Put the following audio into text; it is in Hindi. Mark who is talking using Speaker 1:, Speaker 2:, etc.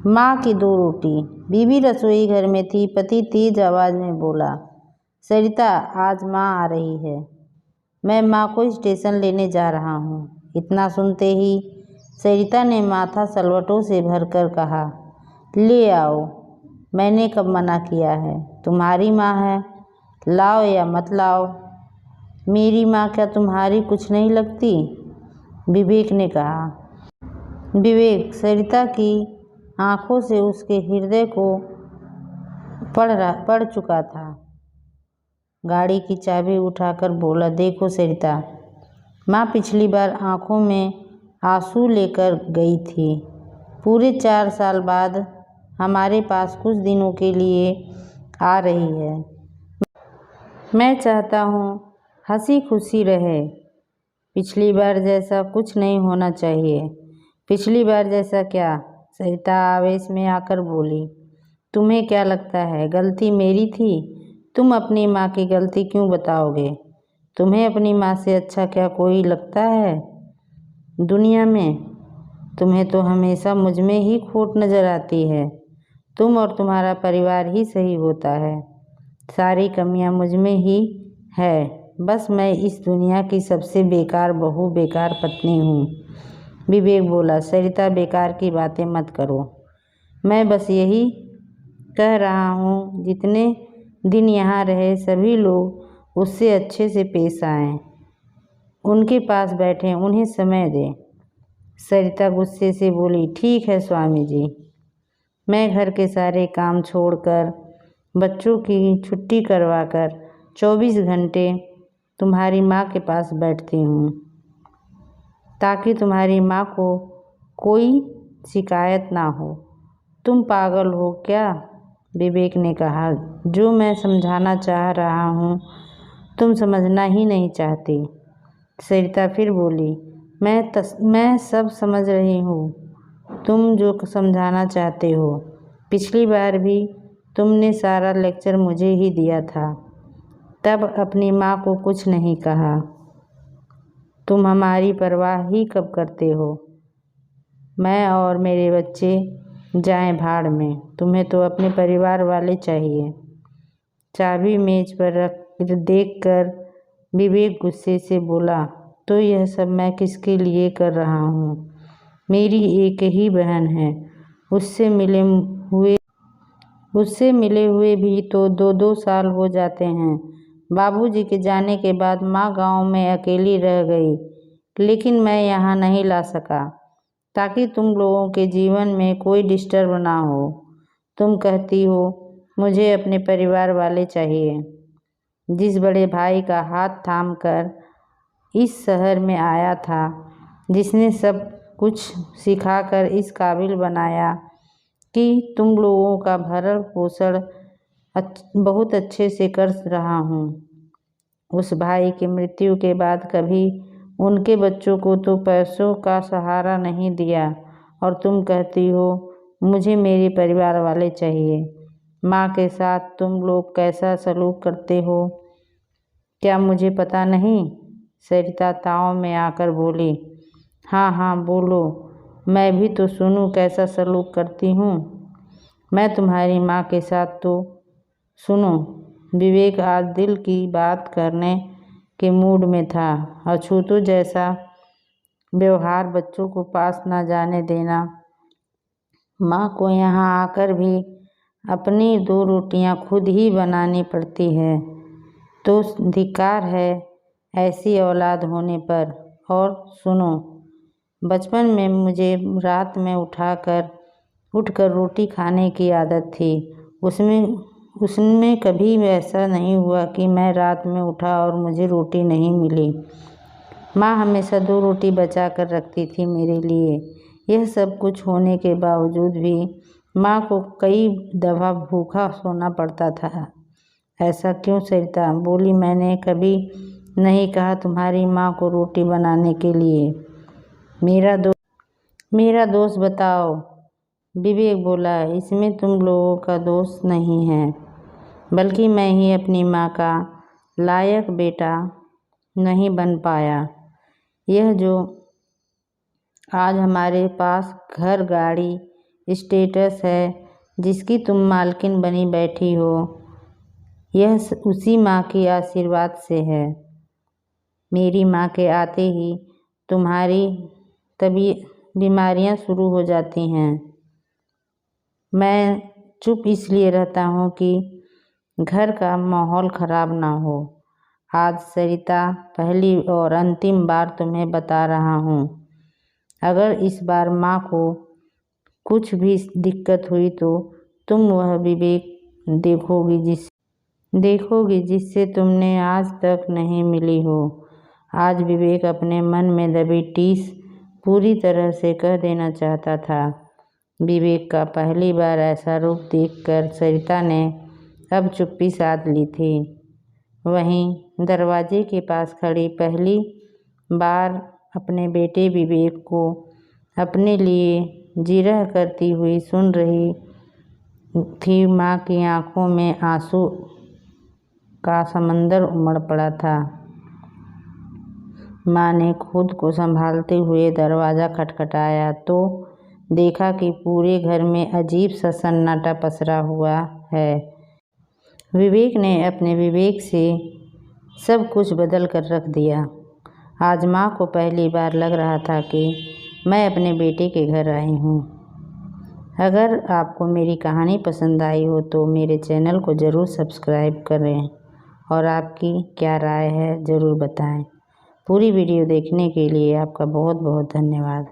Speaker 1: माँ की दो रोटी। बीबी रसोई घर में थी। पति तेज आवाज़ में बोला, सरिता आज माँ आ रही है। मैं माँ को स्टेशन लेने जा रहा हूँ। इतना सुनते ही सरिता ने माथा सलवटों से भरकर कहा, ले आओ। मैंने कब मना किया है? तुम्हारी माँ है, लाओ या मत लाओ। मेरी माँ क्या तुम्हारी कुछ नहीं लगती? विवेक ने कहा। विवेक सरिता की आंखों से उसके हृदय को पढ़ चुका था। गाड़ी की चाबी उठाकर बोला, देखो सरिता, माँ पिछली बार आंखों में आंसू लेकर गई थी। पूरे 4 साल बाद हमारे पास कुछ दिनों के लिए आ रही है। मैं चाहता हूँ हंसी खुशी रहे। पिछली बार जैसा कुछ नहीं होना चाहिए। पिछली बार जैसा क्या? सरिता आवेश में आकर बोली, तुम्हें क्या लगता है गलती मेरी थी? तुम अपनी माँ की गलती क्यों बताओगे? तुम्हें अपनी माँ से अच्छा क्या कोई लगता है दुनिया में? तुम्हें तो हमेशा मुझ में ही खोट नज़र आती है। तुम और तुम्हारा परिवार ही सही होता है। सारी कमियाँ मुझ में ही है। बस मैं इस दुनिया की सबसे बेकार बहू, बेकार पत्नी हूँ। विवेक बोला, सरिता बेकार की बातें मत करो। मैं बस यही कह रहा हूँ जितने दिन यहाँ रहे सभी लोग उससे अच्छे से पेश आएं। उनके पास बैठें, उन्हें समय दें। सरिता गुस्से से बोली, ठीक है स्वामी जी, मैं घर के सारे काम छोड़कर बच्चों की छुट्टी करवाकर 24 घंटे तुम्हारी माँ के पास बैठती हूँ ताकि तुम्हारी माँ को कोई शिकायत ना हो। तुम पागल हो क्या? विवेक ने कहा, जो मैं समझाना चाह रहा हूँ तुम समझना ही नहीं चाहती। सरिता फिर बोली, मैं सब समझ रही हूँ तुम जो समझाना चाहते हो। पिछली बार भी तुमने सारा लेक्चर मुझे ही दिया था, तब अपनी माँ को कुछ नहीं कहा। तुम हमारी परवाह ही कब करते हो? मैं और मेरे बच्चे जाएं भाड़ में, तुम्हें तो अपने परिवार वाले चाहिए। चाबी मेज पर रख देखकर विवेक गुस्से से बोला, तो यह सब मैं किसके लिए कर रहा हूँ? मेरी एक ही बहन है, उससे मिले हुए भी तो 2-2 साल हो जाते हैं। बाबूजी के जाने के बाद माँ गांव में अकेली रह गई, लेकिन मैं यहाँ नहीं ला सका ताकि तुम लोगों के जीवन में कोई डिस्टर्ब ना हो। तुम कहती हो मुझे अपने परिवार वाले चाहिए। जिस बड़े भाई का हाथ थामकर इस शहर में आया था, जिसने सब कुछ सिखाकर इस काबिल बनाया कि तुम लोगों का भरण पोषण बहुत अच्छे से कर रहा हूँ, उस भाई की मृत्यु के बाद कभी उनके बच्चों को तो पैसों का सहारा नहीं दिया, और तुम कहती हो मुझे मेरे परिवार वाले चाहिए। माँ के साथ तुम लोग कैसा सलूक करते हो क्या मुझे पता नहीं? सरिता ताव में आकर बोली, हाँ हाँ बोलो, मैं भी तो सुनूं कैसा सलूक करती हूँ। मैं तुम्हारी माँ के साथ तो सुनो। विवेक आज दिल की बात करने के मूड में था। अछूतों जैसा व्यवहार, बच्चों को पास न जाने देना, माँ को यहाँ आकर भी अपनी 2 रोटियाँ खुद ही बनानी पड़ती है, तो धिक्कार है ऐसी औलाद होने पर। और सुनो, बचपन में मुझे रात में उठकर रोटी खाने की आदत थी। उसमें कभी ऐसा नहीं हुआ कि मैं रात में उठा और मुझे रोटी नहीं मिली। माँ हमेशा 2 रोटी बचा कर रखती थी मेरे लिए। यह सब कुछ होने के बावजूद भी माँ को कई दफ़ा भूखा सोना पड़ता था। ऐसा क्यों सरिता? बोली, मैंने कभी नहीं कहा तुम्हारी माँ को रोटी बनाने के लिए। मेरा दोष बताओ। विवेक बोला, इसमें तुम लोगों का दोष नहीं है, बल्कि मैं ही अपनी माँ का लायक बेटा नहीं बन पाया। यह जो आज हमारे पास घर, गाड़ी, स्टेटस है जिसकी तुम मालकिन बनी बैठी हो, यह उसी माँ के आशीर्वाद से है। मेरी माँ के आते ही तुम्हारी तभी बीमारियाँ शुरू हो जाती हैं। मैं चुप इसलिए रहता हूँ कि घर का माहौल ख़राब ना हो। आज सरिता पहली और अंतिम बार तुम्हें बता रहा हूँ, अगर इस बार माँ को कुछ भी दिक्कत हुई तो तुम वह विवेक देखोगी जिससे तुमने आज तक नहीं मिली हो। आज विवेक अपने मन में दबी टीस पूरी तरह से कह देना चाहता था। विवेक का पहली बार ऐसा रूप देखकर सरिता ने अब चुप्पी साध ली थी। वहीं दरवाजे के पास खड़ी पहली बार अपने बेटे विवेक को अपने लिए जिरह करती हुई सुन रही थी, माँ की आंखों में आंसू का समंदर उमड़ पड़ा था। माँ ने खुद को संभालते हुए दरवाज़ा खटखटाया तो देखा कि पूरे घर में अजीब सा सन्नाटा पसरा हुआ है। विवेक ने अपने विवेक से सब कुछ बदल कर रख दिया। आज माँ को पहली बार लग रहा था कि मैं अपने बेटे के घर आई हूँ। अगर आपको मेरी कहानी पसंद आई हो तो मेरे चैनल को ज़रूर सब्सक्राइब करें और आपकी क्या राय है ज़रूर बताएं। पूरी वीडियो देखने के लिए आपका बहुत बहुत धन्यवाद।